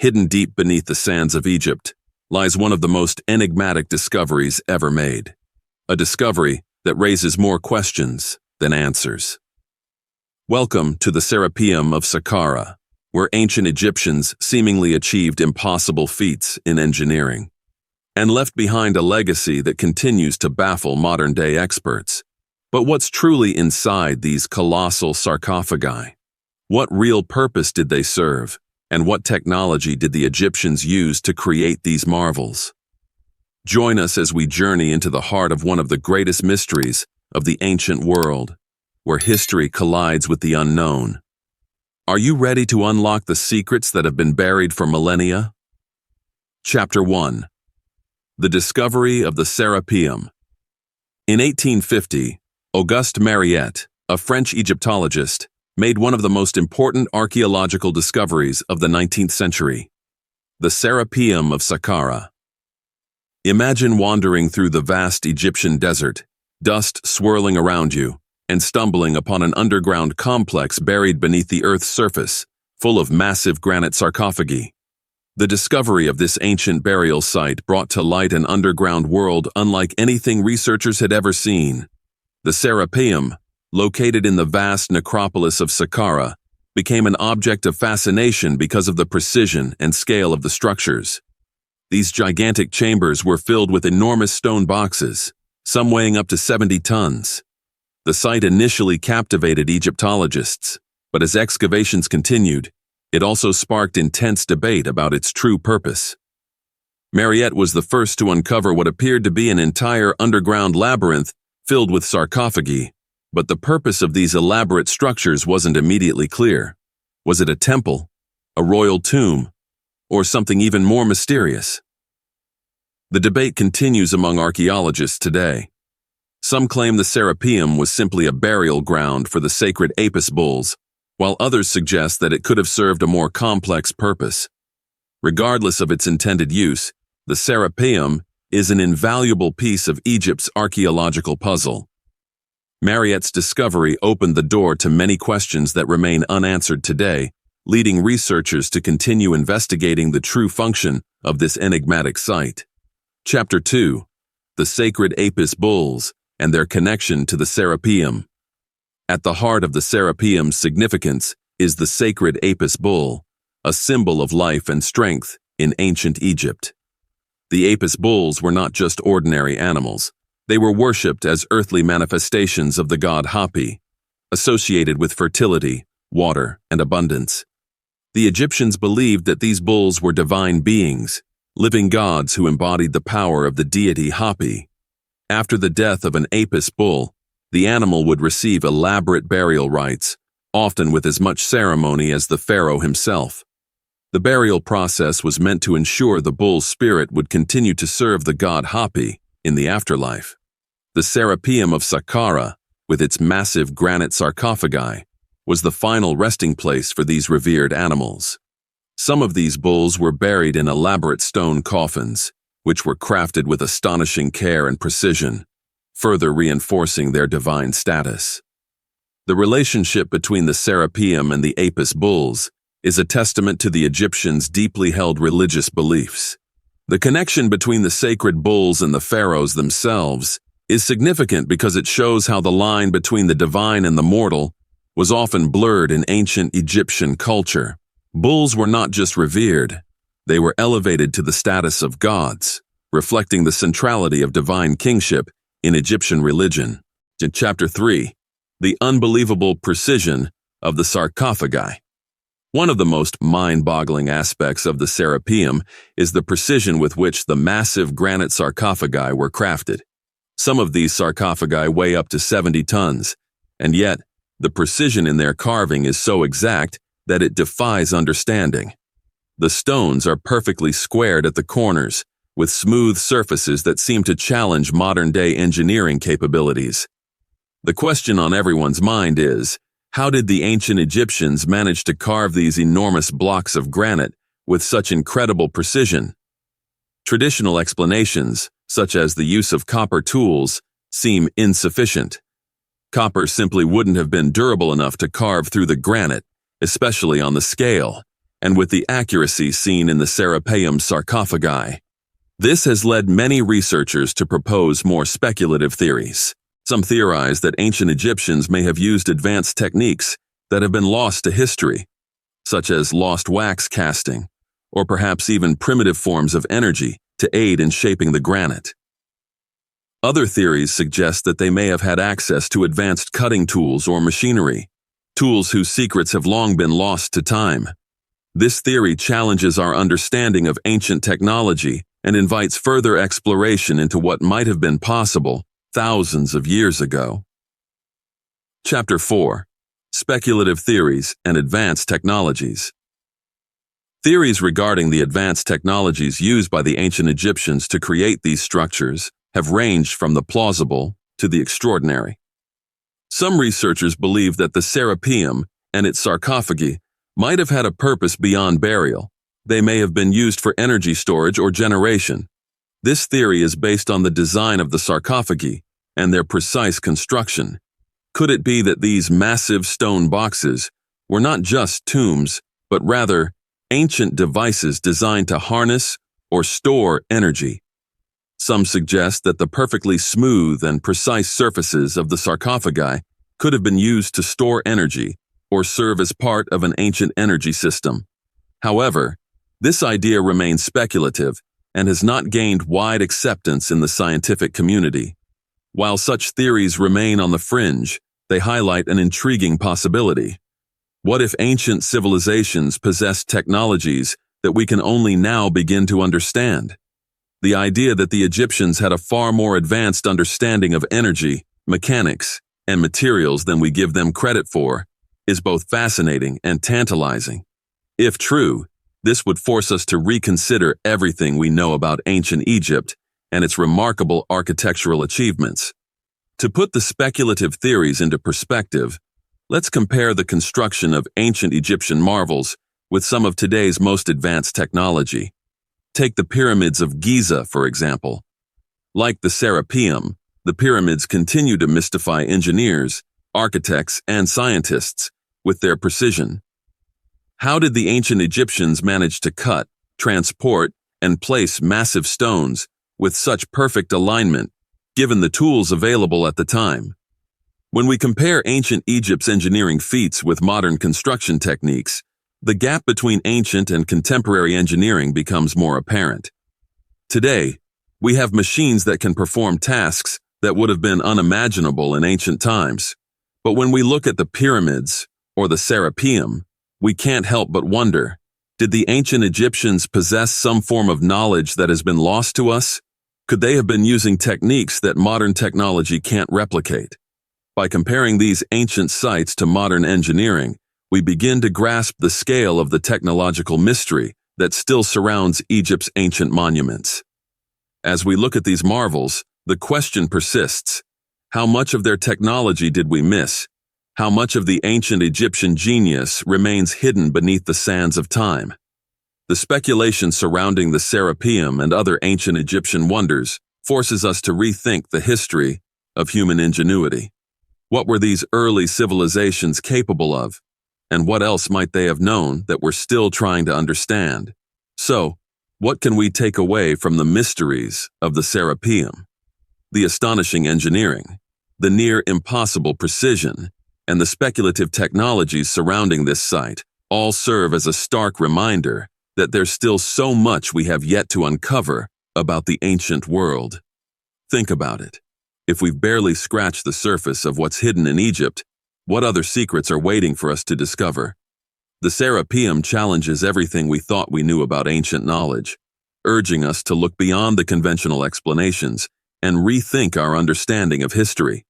hidden deep beneath the sands of Egypt, lies one of the most enigmatic discoveries ever made. A discovery that raises more questions than answers. Welcome to the Serapeum of Saqqara, where ancient Egyptians seemingly achieved impossible feats in engineering, and left behind a legacy that continues to baffle modern-day experts. But what's truly inside these colossal sarcophagi? What real purpose did they serve, and what technology did the Egyptians use to create these marvels? Join us as we journey into the heart of one of the greatest mysteries of the ancient world, where history collides with the unknown. Are you ready to unlock the secrets that have been buried for millennia? Chapter 1. The Discovery of the Serapeum. In 1850, Auguste Mariette, a French Egyptologist, made one of the most important archaeological discoveries of the 19th century, the Serapeum of Saqqara. Imagine wandering through the vast Egyptian desert, dust swirling around you, and stumbling upon an underground complex buried beneath the Earth's surface, full of massive granite sarcophagi. The discovery of this ancient burial site brought to light an underground world unlike anything researchers had ever seen. The Serapeum, located in the vast necropolis of Saqqara, became an object of fascination because of the precision and scale of the structures. These gigantic chambers were filled with enormous stone boxes, some weighing up to 70 tons. The site initially captivated Egyptologists, but as excavations continued, it also sparked intense debate about its true purpose. Mariette was the first to uncover what appeared to be an entire underground labyrinth filled with sarcophagi, but the purpose of these elaborate structures wasn't immediately clear. Was it a temple, a royal tomb, or something even more mysterious? The debate continues among archaeologists today. Some claim the Serapeum was simply a burial ground for the sacred Apis bulls, while others suggest that it could have served a more complex purpose. Regardless of its intended use, the Serapeum is an invaluable piece of Egypt's archaeological puzzle. Mariette's discovery opened the door to many questions that remain unanswered today, leading researchers to continue investigating the true function of this enigmatic site. Chapter 2. The Sacred Apis Bulls and Their Connection to the Serapeum. At the heart of the Serapeum's significance is the sacred Apis bull, a symbol of life and strength in ancient Egypt. The Apis bulls were not just ordinary animals. They were worshipped as earthly manifestations of the god Hapi, associated with fertility, water, and abundance. The Egyptians believed that these bulls were divine beings, living gods who embodied the power of the deity Hapi. After the death of an Apis bull, the animal would receive elaborate burial rites, often with as much ceremony as the pharaoh himself. The burial process was meant to ensure the bull's spirit would continue to serve the god Hapi in the afterlife. The Serapeum of Saqqara, with its massive granite sarcophagi, was the final resting place for these revered animals. Some of these bulls were buried in elaborate stone coffins, which were crafted with astonishing care and precision, further reinforcing their divine status. The relationship between the Serapeum and the Apis bulls is a testament to the Egyptians' deeply held religious beliefs. The connection between the sacred bulls and the pharaohs themselves is significant because it shows how the line between the divine and the mortal was often blurred in ancient Egyptian culture. Bulls were not just revered, they were elevated to the status of gods, reflecting the centrality of divine kingship in Egyptian religion. In Chapter 3, the unbelievable precision of the sarcophagi. One of the most mind-boggling aspects of the Serapeum is the precision with which the massive granite sarcophagi were crafted. Some of these sarcophagi weigh up to 70 tons, and yet the precision in their carving is so exact that it defies understanding. The stones are perfectly squared at the corners, with smooth surfaces that seem to challenge modern-day engineering capabilities. The question on everyone's mind is, how did the ancient Egyptians manage to carve these enormous blocks of granite with such incredible precision? Traditional explanations, such as the use of copper tools, seem insufficient. Copper simply wouldn't have been durable enough to carve through the granite, especially on the scale, and with the accuracy seen in the Serapeum sarcophagi. This has led many researchers to propose more speculative theories. Some theorize that ancient Egyptians may have used advanced techniques that have been lost to history, such as lost wax casting, or perhaps even primitive forms of energy to aid in shaping the granite. Other theories suggest that they may have had access to advanced cutting tools or machinery, tools whose secrets have long been lost to time. This theory challenges our understanding of ancient technology and invites further exploration into what might have been possible thousands of years ago. Chapter 4. Speculative Theories and Advanced Technologies. Theories regarding the advanced technologies used by the ancient Egyptians to create these structures have ranged from the plausible to the extraordinary. Some researchers believe that the Serapeum and its sarcophagi might have had a purpose beyond burial. They may have been used for energy storage or generation. This theory is based on the design of the sarcophagi and their precise construction. Could it be that these massive stone boxes were not just tombs, but rather ancient devices designed to harness or store energy? Some suggest that the perfectly smooth and precise surfaces of the sarcophagi could have been used to store energy or serve as part of an ancient energy system. However, this idea remains speculative and has not gained wide acceptance in the scientific community. While such theories remain on the fringe, they highlight an intriguing possibility. What if ancient civilizations possessed technologies that we can only now begin to understand? The idea that the Egyptians had a far more advanced understanding of energy, mechanics, and materials than we give them credit for is both fascinating and tantalizing. If true, this would force us to reconsider everything we know about ancient Egypt and its remarkable architectural achievements. To put the speculative theories into perspective, let's compare the construction of ancient Egyptian marvels with some of today's most advanced technology. Take the pyramids of Giza, for example. Like the Serapeum, the pyramids continue to mystify engineers, architects, and scientists with their precision. How did the ancient Egyptians manage to cut, transport, and place massive stones with such perfect alignment, given the tools available at the time? When we compare ancient Egypt's engineering feats with modern construction techniques, the gap between ancient and contemporary engineering becomes more apparent. Today, we have machines that can perform tasks that would have been unimaginable in ancient times. But when we look at the pyramids or the Serapeum, we can't help but wonder, did the ancient Egyptians possess some form of knowledge that has been lost to us? Could they have been using techniques that modern technology can't replicate? By comparing these ancient sites to modern engineering, we begin to grasp the scale of the technological mystery that still surrounds Egypt's ancient monuments. As we look at these marvels, the question persists: how much of their technology did we miss? How much of the ancient Egyptian genius remains hidden beneath the sands of time? The speculation surrounding the Serapeum and other ancient Egyptian wonders forces us to rethink the history of human ingenuity. What were these early civilizations capable of? And what else might they have known that we're still trying to understand? So, what can we take away from the mysteries of the Serapeum? The astonishing engineering, the near impossible precision, and the speculative technologies surrounding this site all serve as a stark reminder that there's still so much we have yet to uncover about the ancient world. Think about it. If we've barely scratched the surface of what's hidden in Egypt, what other secrets are waiting for us to discover? The Serapeum challenges everything we thought we knew about ancient knowledge, urging us to look beyond the conventional explanations and rethink our understanding of history.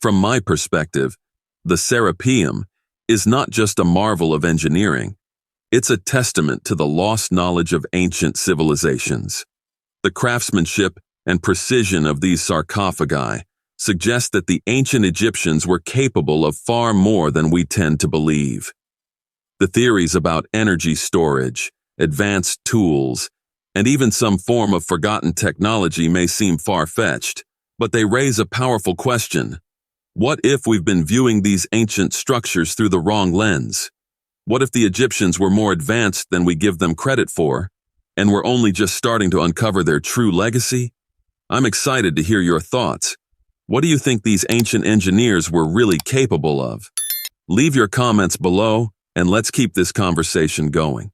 From my perspective, the Serapeum is not just a marvel of engineering, it's a testament to the lost knowledge of ancient civilizations. The craftsmanship and precision of these sarcophagi suggest that the ancient Egyptians were capable of far more than we tend to believe. The theories about energy storage, advanced tools, and even some form of forgotten technology may seem far-fetched, but they raise a powerful question. What if we've been viewing these ancient structures through the wrong lens? What if the Egyptians were more advanced than we give them credit for, and we're only just starting to uncover their true legacy? I'm excited to hear your thoughts. What do you think these ancient engineers were really capable of? Leave your comments below, and let's keep this conversation going.